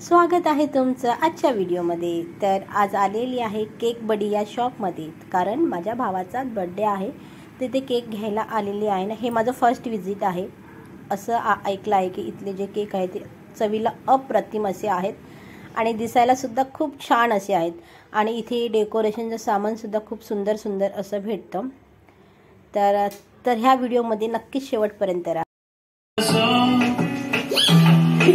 स्वागत आहे तुमचं आजच्या व्हिडिओमध्ये। तर आज आलेली आहे केक बडी या शॉपमध्ये, कारण माझ्या भावाचा बर्थडे आहे। तिथे केक घ्यायला आलेली आहे ना। हे माझं फर्स्ट विजिट आहे। असं ऐकलं आहे की इथले जे केक आहेत ते चवीला अप्रतिम असे आहेत आणि दिसायला सुद्धा खूप छान असे आहेत आणि इथे डेकोरेशनचं सामान सुद्धा खूप सुंदर सुंदर असं भेटतं। तर ह्या व्हिडिओमध्ये नक्की शेवटपर्यंत राहा।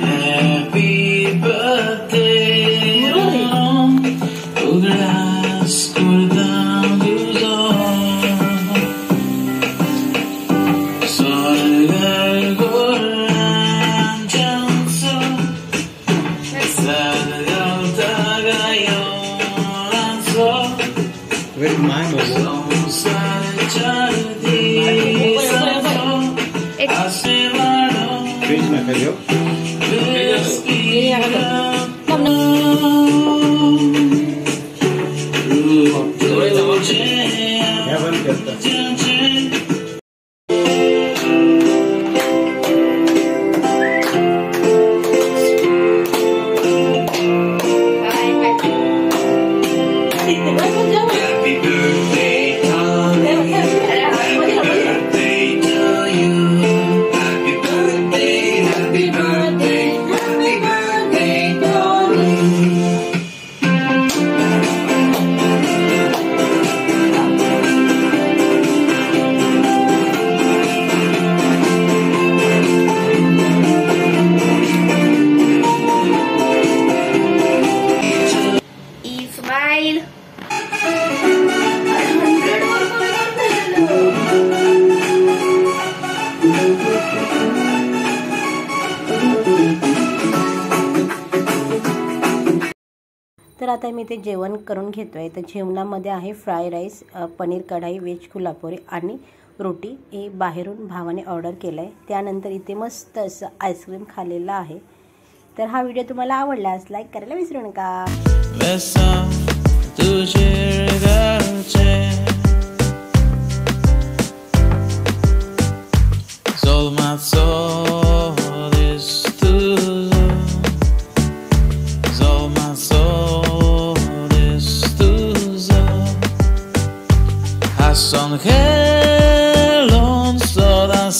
Happy birthday, ugas kurdam yuzo, sorgar goran janso, sadgal tagayo anso. Where's my mobile? Finish my video. तर आता मी ते जेवण करून घेतोय। तर जेवणामध्ये आहे फ्राय राईस, पनीर कढाई, वेज कोल्हापुरी आणि रोटी। हे बाहेरून भावाने ऑर्डर केलंय। त्यानंतर इथे मस्त असं आईस्क्रीम खाल्लेलं आहे। तर हा व्हिडिओ तुम्हाला आवडल्यास लाईक करायला विसरू नका। Som helon sådan